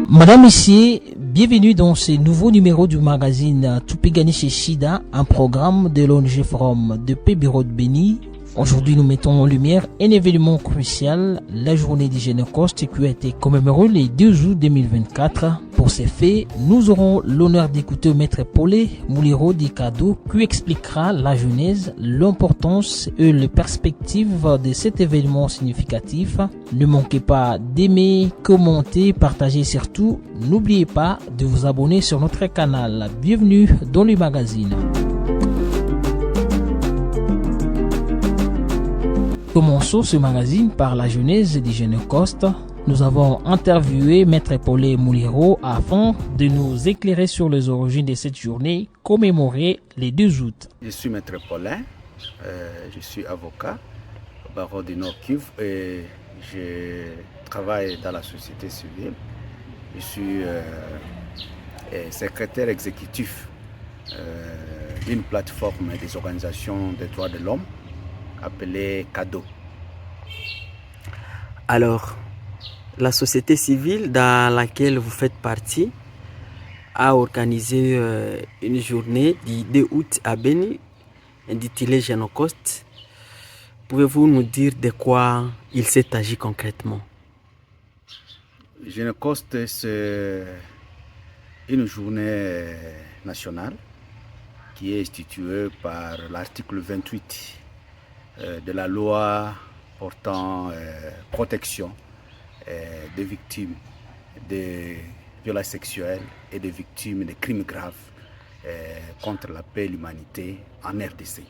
Madame, Messieurs, bienvenue dans ce nouveau numéro du magazine Tupigani chez Shida, un programme de l'ONG Forum de Bureau de Béni. Aujourd'hui, nous mettons en lumière un événement crucial, la journée du Génocoste qui a été commémorée le 2 août 2024. Pour ces faits, nous aurons l'honneur d'écouter Maître Paulé Mouliro Dicado qui expliquera la genèse, l'importance et les perspectives de cet événement significatif. Ne manquez pas d'aimer, commenter, partager, surtout, n'oubliez pas de vous abonner sur notre canal. Bienvenue dans le magazine. Commençons ce magazine par la genèse du Génocoste. Nous avons interviewé Maître Paulé Mouliro afin de nous éclairer sur les origines de cette journée commémorée le 2 août. Je suis Maître Paulin, je suis avocat au barreau du Nord-Kivu et je travaille dans la société civile. Je suis secrétaire exécutif d'une plateforme des organisations des droits de l'homme appelée CADO. Alors, la société civile dans laquelle vous faites partie a organisé une journée du 2 août à Béni, intitulée Génocoste. Pouvez-vous nous dire de quoi il s'est agi concrètement? Génocoste, c'est une journée nationale qui est instituée par l'article 28 de la loi portant protection des victimes de violences sexuelles et des victimes de crimes graves contre la paix et l'humanité en RDC.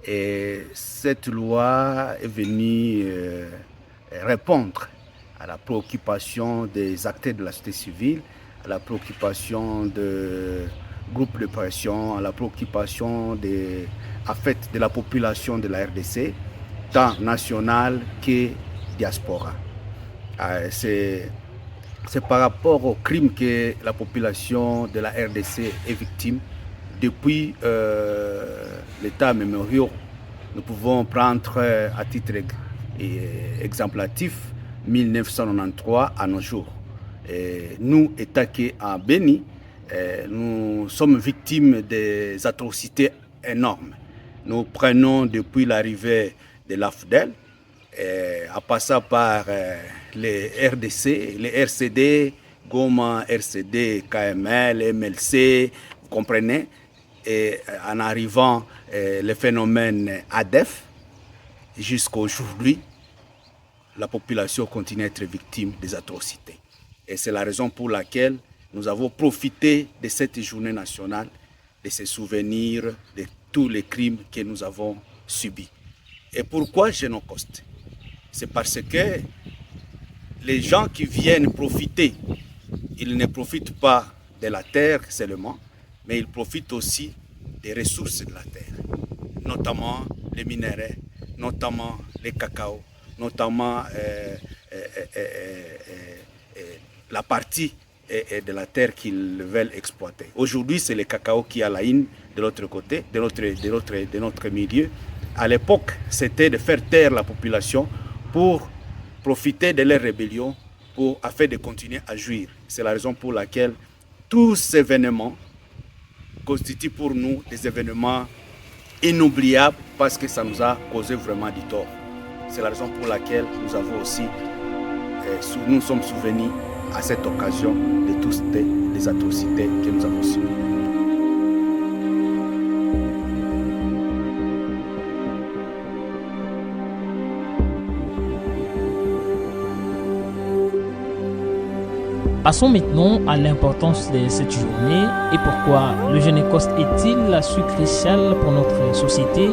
Et cette loi est venue répondre à la préoccupation des acteurs de la société civile, à la préoccupation de groupes de pression, à la préoccupation de la population de la RDC, tant nationale que diaspora. C'est par rapport aux crimes que la population de la RDC est victime. Depuis l'état mémorial, nous pouvons prendre à titre exemplatif 1993 à nos jours. Et nous, État qui à Béni, nous sommes victimes des atrocités énormes. Nous prenons depuis l'arrivée de l'AFDEL, en passant par les RDC, les RCD, Goma, RCD, KML, MLC, vous comprenez, et en arrivant le phénomène ADEF, jusqu'à aujourd'hui, la population continue à être victime des atrocités. Et c'est la raison pour laquelle nous avons profité de cette journée nationale, de se souvenir de tous les crimes que nous avons subis. Et pourquoi Génocoste? C'est parce que les gens qui viennent profiter, ils ne profitent pas de la terre seulement, mais ils profitent aussi des ressources de la terre, notamment les minéraux, notamment les cacao, notamment la partie de la terre qu'ils veulent exploiter. Aujourd'hui, c'est le cacao qui a la ligne de l'autre côté, de notre milieu. À l'époque, c'était de faire taire la population pour profiter de leur rébellion, afin de continuer à jouir. C'est la raison pour laquelle tous ces événements constituent pour nous des événements inoubliables parce que ça nous a causé vraiment du tort. C'est la raison pour laquelle nous avons aussi, nous sommes souvenus à cette occasion de toutes les atrocités que nous avons subies. Passons maintenant à l'importance de cette journée et pourquoi le Génocoste est-il si crucial pour notre société.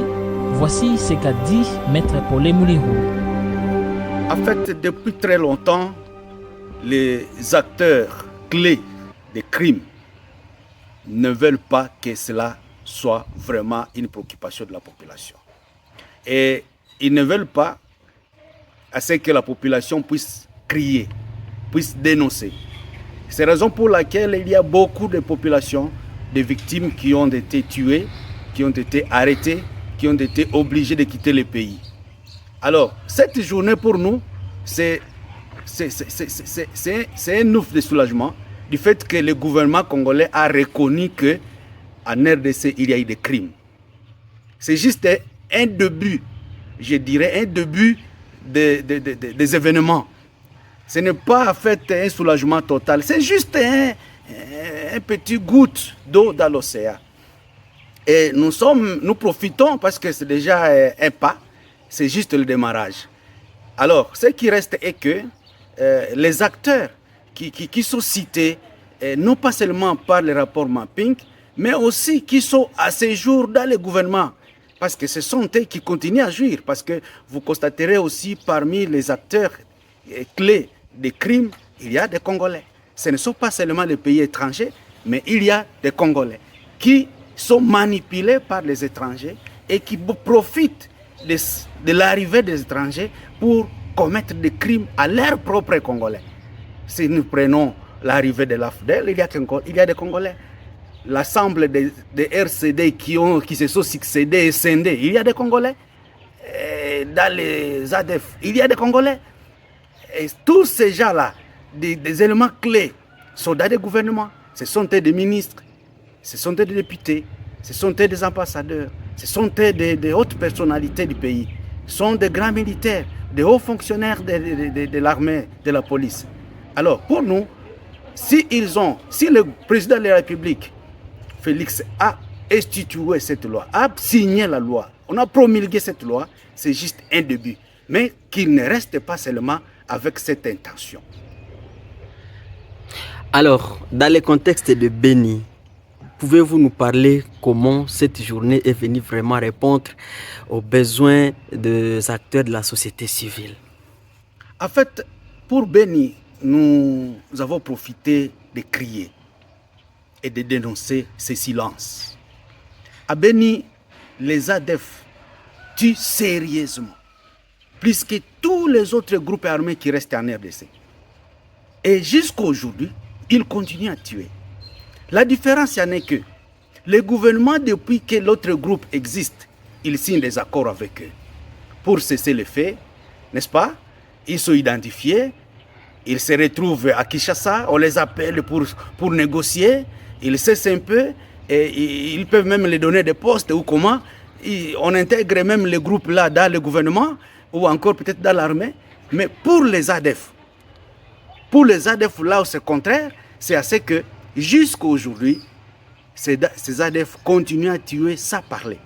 Voici ce qu'a dit Maître Paulé Mouliro. En fait, depuis très longtemps, les acteurs clés des crimes ne veulent pas que cela soit vraiment une préoccupation de la population. Et ils ne veulent pas à ce que la population puisse crier, puisse dénoncer. C'est la raison pour laquelle il y a beaucoup de populations, de victimes qui ont été tuées, qui ont été arrêtées, qui ont été obligées de quitter le pays. Alors, cette journée pour nous, c'est c'est un ouf de soulagement du fait que le gouvernement congolais a reconnu qu'en RDC, il y a eu des crimes. C'est juste un début, je dirais, un début des événements. Ce n'est pas en fait un soulagement total, c'est juste un petit goutte d'eau dans l'océan. Et nous profitons parce que c'est déjà un pas, c'est juste le démarrage. Alors, ce qui reste est que les acteurs qui sont cités, non pas seulement par le rapport mapping, mais aussi qui sont à ce jour dans le gouvernement. Parce que ce sont eux qui continuent à jouir. Parce que vous constaterez aussi parmi les acteurs clés des crimes, il y a des Congolais. Ce ne sont pas seulement les pays étrangers, mais il y a des Congolais qui sont manipulés par les étrangers et qui profitent de l'arrivée des étrangers pour commettre des crimes à leurs propres Congolais. Si nous prenons l'arrivée de l'AFDEL, il y a des Congolais. L'ensemble des RCD qui se sont succédés et scindés, il y a des Congolais. Et dans les ADF, il y a des Congolais. Et tous ces gens-là, des éléments clés, sont dans des gouvernements. Ce sont des ministres, ce sont des députés, ce sont des ambassadeurs, ce sont des hautes personnalités du pays, ce sont des grands militaires, des hauts fonctionnaires de l'armée, de la police. Alors, pour nous, si le président de la République, Félix, a institué cette loi, a signé la loi, on a promulgué cette loi, c'est juste un début. Mais qu'il ne reste pas seulement avec cette intention. Alors, dans le contexte de Béni, pouvez-vous nous parler comment cette journée est venue vraiment répondre aux besoins des acteurs de la société civile? En fait, pour Béni, nous avons profité de crier et de dénoncer ces silences. À Béni, les ADF tuent sérieusement, plus que tous les autres groupes armés qui restent en RDC. Et jusqu'à aujourd'hui, ils continuent à tuer. La différence, en est que le gouvernement, depuis que l'autre groupe existe, il signe des accords avec eux pour cesser les faits, n'est-ce pas? Ils sont identifiés, ils se retrouvent à Kinshasa, on les appelle pour négocier, ils cessent un peu, et ils peuvent même les donner des postes ou comment. On intègre même les groupes là dans le gouvernement ou encore peut-être dans l'armée. Mais pour les ADF, là où c'est contraire, c'est à ce que jusqu'à aujourd'hui, ces ADF continuent à tuer sans parler.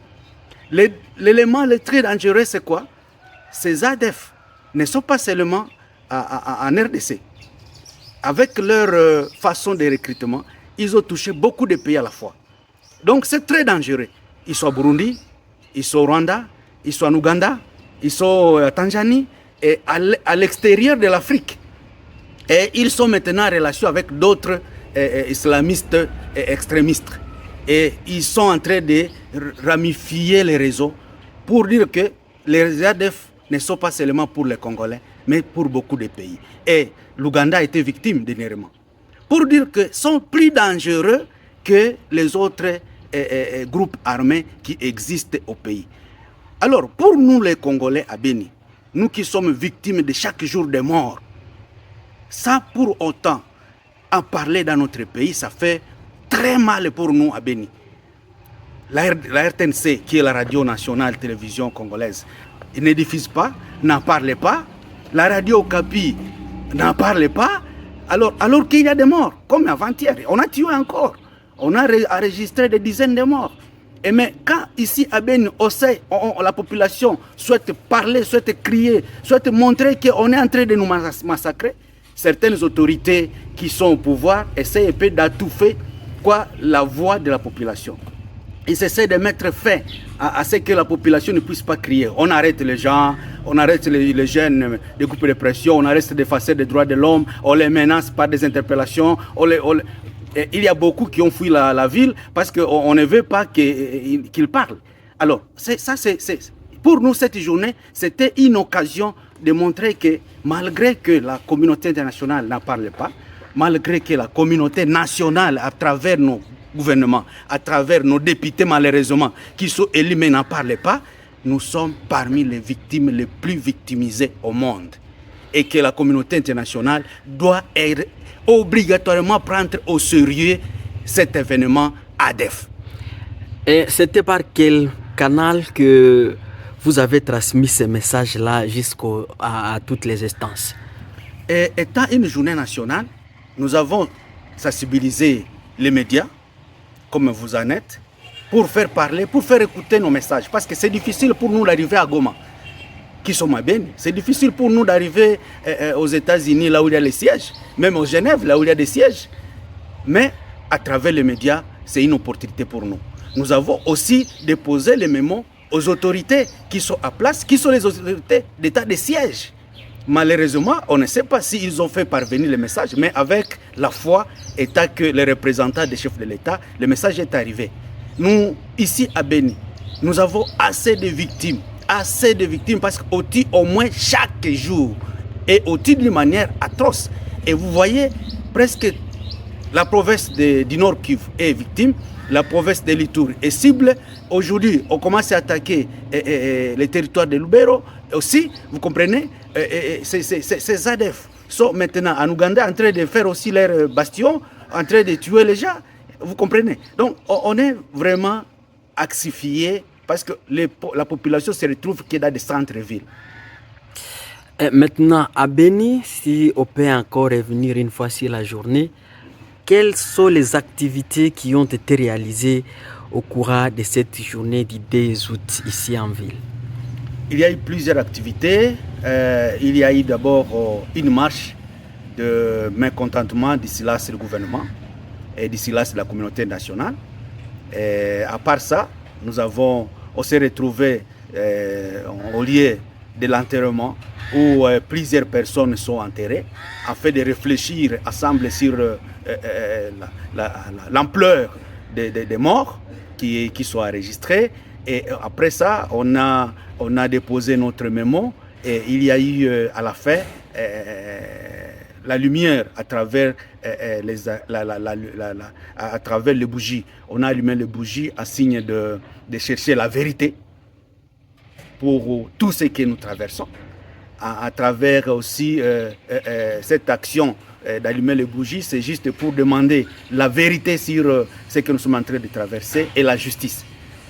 L'élément le très dangereux, c'est quoi? Ces ADF ne sont pas seulement en RDC. Avec leur façon de recrutement, ils ont touché beaucoup de pays à la fois. Donc c'est très dangereux. Ils sont au Burundi, ils sont au Rwanda, ils sont en Ouganda, ils sont à Tanzanie et à l'extérieur de l'Afrique. Et ils sont maintenant en relation avec d'autres islamistes et extrémistes. Et ils sont en train de ramifier les réseaux pour dire que les ADF ne sont pas seulement pour les Congolais, mais pour beaucoup de pays. Et l'Ouganda a été victime dernièrement. Pour dire qu'ils sont plus dangereux que les autres groupes armés qui existent au pays. Alors, pour nous les Congolais à Béni, nous qui sommes victimes de chaque jour de mort, ça pour autant, en parler dans notre pays, ça fait très mal pour nous à Béni. La RTNC, qui est la radio nationale télévision congolaise, ne diffuse pas, n'en parle pas. La radio Okapi n'en parle pas. Alors qu'il y a des morts, comme avant-hier, on a tué encore. On a enregistré des dizaines de morts. Et mais quand ici à Béni, la population souhaite parler, souhaite crier, souhaite montrer qu'on est en train de nous massacrer, certaines autorités qui sont au pouvoir essayent un peu d'étouffer la voix de la population. Ils essaient de mettre fin à ce que la population ne puisse pas crier. On arrête les gens, on arrête les jeunes des groupes de pression, on arrête d'effacer les droits de l'homme, on les menace par des interpellations. Il y a beaucoup qui ont fui la ville parce qu'on ne veut pas qu'ils parlent. Alors, pour nous, cette journée, c'était une occasion de montrer que malgré que la communauté internationale n'en parle pas, malgré que la communauté nationale, à travers nos gouvernements, à travers nos députés malheureusement, qui sont élus mais n'en parlent pas, nous sommes parmi les victimes les plus victimisées au monde. et que la communauté internationale doit obligatoirement prendre au sérieux cet événement ADEF. Et c'était par quel canal que vous avez transmis ce message-là à toutes les instances? Et étant une journée nationale, nous avons sensibilisé les médias, comme vous en êtes, pour faire parler, pour faire écouter nos messages. Parce que c'est difficile pour nous d'arriver à Goma, qui sommes à Beni. C'est difficile pour nous d'arriver aux États-Unis, là où il y a les sièges, même au Genève, là où il y a des sièges. Mais à travers les médias, c'est une opportunité pour nous. Nous avons aussi déposé les mémos aux autorités qui sont à place, qui sont les autorités d'état de siège. Malheureusement, on ne sait pas s'ils ont fait parvenir le message, mais avec la foi, étant que les représentants des chefs de l'État, le message est arrivé. Nous, ici à Beni, nous avons assez de victimes parce qu'au au moins chaque jour, et d'une manière atroce. Et vous voyez, presque la province du Nord Kivu est victime, la province de l'Ituri est cible. Aujourd'hui, on commence à attaquer les territoires de Lubero aussi, vous comprenez. Ces ADF sont maintenant en Ouganda en train de faire aussi leurs bastions, en train de tuer les gens, vous comprenez. Donc on est vraiment axifié parce que la population se retrouve que dans des centres-villes. Maintenant, à Beni, si on peut encore revenir une fois sur la journée, quelles sont les activités qui ont été réalisées au cours de cette journée du 2 août ici en ville? Il y a eu plusieurs activités. Il y a eu d'abord une marche de mécontentement d'ici là c'est le gouvernement et d'ici là c'est la communauté nationale. Et à part ça, on s'est retrouvés au lieu de l'enterrement où plusieurs personnes sont enterrées afin de réfléchir ensemble sur l'ampleur des morts qui sont enregistrés. Et après ça, on a déposé notre mémo et il y a eu à la fin la lumière à travers à travers les bougies. On a allumé les bougies en signe de chercher la vérité pour tout ce que nous traversons. À travers aussi cette action d'allumer les bougies, c'est juste pour demander la vérité sur ce que nous sommes en train de traverser et la justice.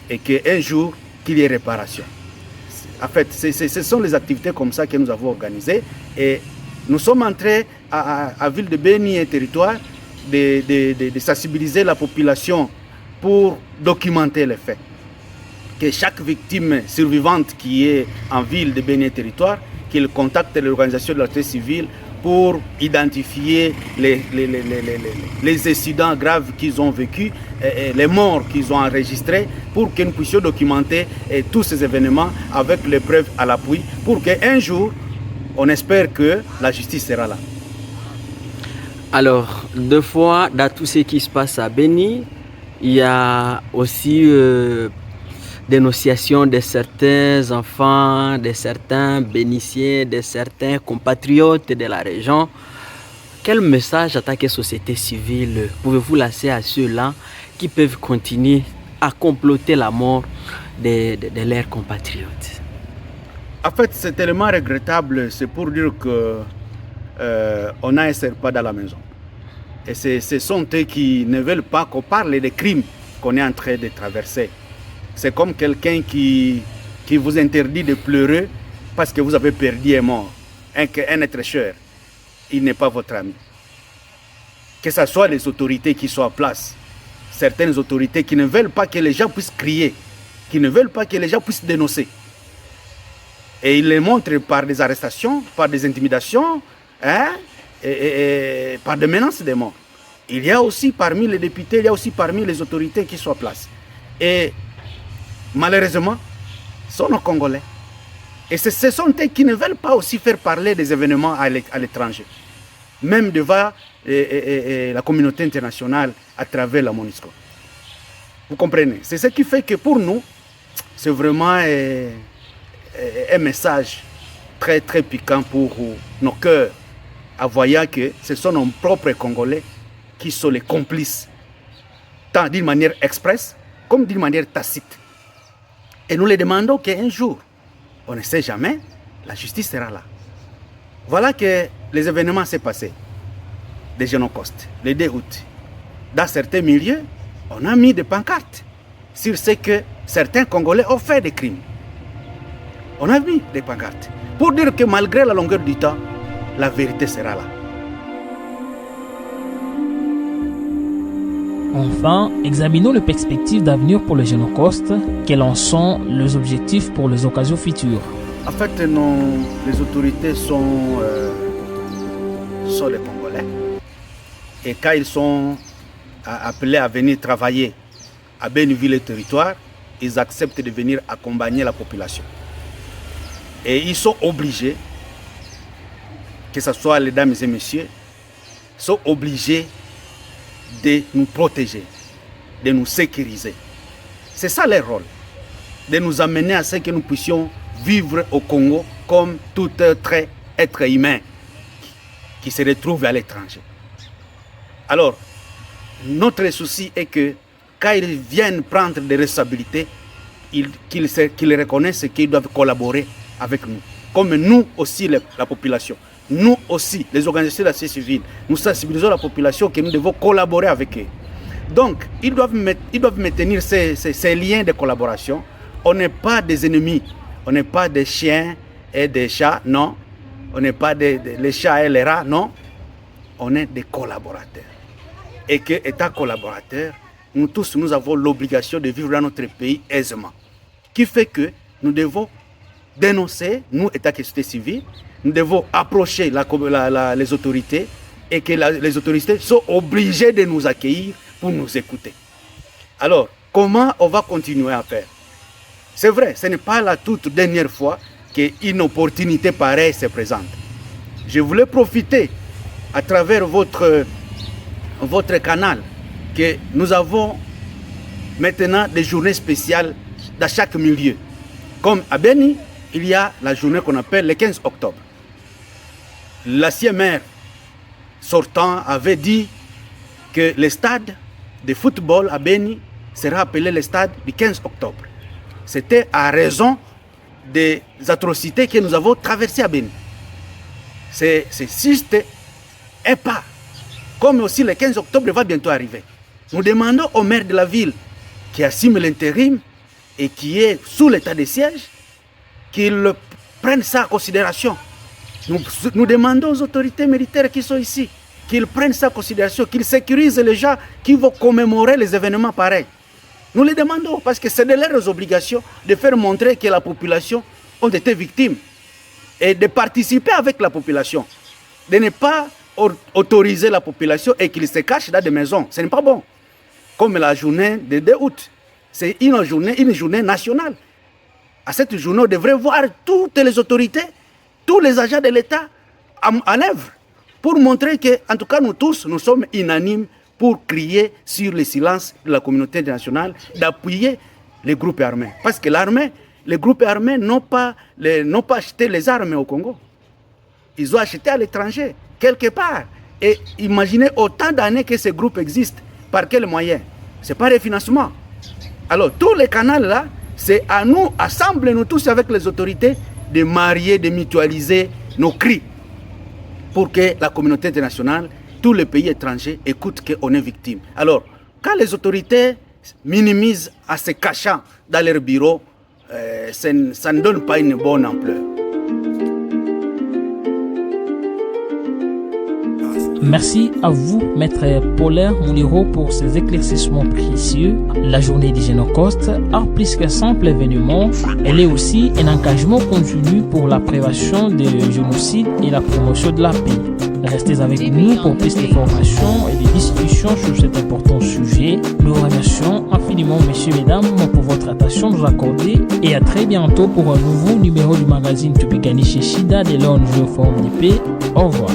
Et qu'un jour, qu'il y ait réparation. En fait, ce sont les activités comme ça que nous avons organisées. Et nous sommes en train, à Ville de Beni et territoire, de sensibiliser la population pour documenter les faits. Que chaque victime survivante qui est en Ville de Beni et territoire, qu'il contacte l'organisation de la société civile pour identifier les incidents graves qu'ils ont vécus, les morts qu'ils ont enregistrés, pour que nous puissions documenter tous ces événements avec les preuves à l'appui, pour qu'un jour, on espère que la justice sera là. Alors, deux fois, dans tout ce qui se passe à Beni, il y a aussi dénonciation de certains enfants, de certains bénitiens, de certains compatriotes de la région. Quel message en tant que société civile pouvez-vous lancer à ceux-là qui peuvent continuer à comploter la mort de leurs compatriotes? En fait, c'est tellement regrettable, c'est pour dire que on a un serpent dans la maison. Et ce sont eux qui ne veulent pas qu'on parle des crimes qu'on est en train de traverser. C'est comme quelqu'un qui vous interdit de pleurer parce que vous avez perdu un mort, un être cher. Il n'est pas votre ami. Que ce soit les autorités qui sont en place, certaines autorités qui ne veulent pas que les gens puissent crier, qui ne veulent pas que les gens puissent dénoncer. Et ils les montrent par des arrestations, par des intimidations, et par des menaces de mort. Il y a aussi parmi les députés, il y a aussi parmi les autorités qui sont en place. Et malheureusement, ce sont nos Congolais. Et ce sont eux qui ne veulent pas aussi faire parler des événements à l'étranger, même devant la communauté internationale à travers la MONUSCO. Vous comprenez? C'est ce qui fait que pour nous, c'est vraiment un message très très piquant pour nos cœurs, en voyant que ce sont nos propres Congolais qui sont les complices, tant d'une manière expresse comme d'une manière tacite. Et nous les demandons qu'un jour, on ne sait jamais, la justice sera là. Voilà que les événements s'est passé des génocostes, le 2 août. Dans certains milieux, on a mis des pancartes sur ce que certains Congolais ont fait des crimes. On a mis des pancartes pour dire que malgré la longueur du temps, la vérité sera là. Enfin, examinons les perspectives d'avenir pour le Génocoste. Quels en sont les objectifs pour les occasions futures? En fait, les autorités sont les Congolais. Et quand ils sont appelés à venir travailler à Béniville et territoire, ils acceptent de venir accompagner la population. Et ils sont obligés, que ce soit les dames et messieurs, sont obligés de nous protéger, de nous sécuriser. C'est ça leur rôle, de nous amener à ce que nous puissions vivre au Congo comme tout être humain qui se retrouve à l'étranger. Alors, notre souci est que quand ils viennent prendre des responsabilités, qu'ils reconnaissent qu'ils doivent collaborer avec nous. Comme nous aussi, la population. Nous aussi, les organisations de la société civile, nous sensibilisons la population que nous devons collaborer avec eux. Donc, ils doivent maintenir ces liens de collaboration. On n'est pas des ennemis, on n'est pas des chiens et des chats, non. On n'est pas les chats et les rats, non. On est des collaborateurs. Et que, étant collaborateurs, nous tous, nous avons l'obligation de vivre dans notre pays aisément. Qui fait que nous devons dénoncer, nous, État de société civile, nous devons approcher les autorités et que les autorités sont obligées de nous accueillir pour nous écouter. Alors, comment on va continuer à faire? C'est vrai, ce n'est pas la toute dernière fois qu'une opportunité pareille se présente. Je voulais profiter à travers votre canal que nous avons maintenant des journées spéciales dans chaque milieu. Comme à Beni, il y a la journée qu'on appelle le 15 octobre. L'ancien maire sortant avait dit que le stade de football à Beni sera appelé le stade du 15 octobre. C'était à raison des atrocités que nous avons traversées à Beni. C'est juste un pas. Comme aussi le 15 octobre va bientôt arriver. Nous demandons au maire de la ville qui assume l'intérim et qui est sous l'état de siège qu'il prenne ça en considération. Nous demandons aux autorités militaires qui sont ici qu'ils prennent ça en considération, qu'ils sécurisent les gens qui vont commémorer les événements pareils. Nous les demandons parce que c'est de leurs obligations de faire montrer que la population a été victime et de participer avec la population, de ne pas autoriser la population et qu'ils se cachent dans des maisons. Ce n'est pas bon. Comme la journée du 2 août, c'est une journée nationale. À cette journée, on devrait voir toutes les autorités, tous les agents de l'État en œuvre pour montrer que, en tout cas, nous tous, nous sommes unanimes pour crier sur le silence de la communauté internationale, d'appuyer les groupes armés. Parce que les groupes armés n'ont pas acheté les armes au Congo. Ils ont acheté à l'étranger, quelque part. Et imaginez autant d'années que ces groupes existent. Par quels moyens? Ce n'est pas le financement. Alors, tous les canaux là, c'est à nous, assemblés nous tous avec les autorités, de marier, de mutualiser nos cris pour que la communauté internationale, tous les pays étrangers écoutent qu'on est victime. Alors, quand les autorités minimisent en se cachant dans leur bureau, ça ne donne pas une bonne ampleur. Merci à vous, Maître Paulin Mouliro, pour ces éclaircissements précieux. La journée du Génocoste a plus qu'un simple événement. Elle est aussi un engagement continu pour la prévention des génocides et la promotion de la paix. Restez avec nous pour plus d'informations et de discussions sur cet important sujet. Nous remercions infiniment, messieurs et mesdames, pour votre attention nous accorder et à très bientôt pour un nouveau numéro du magazine Tupigani chez Shida de l'ONG Forum de Paix. Au revoir.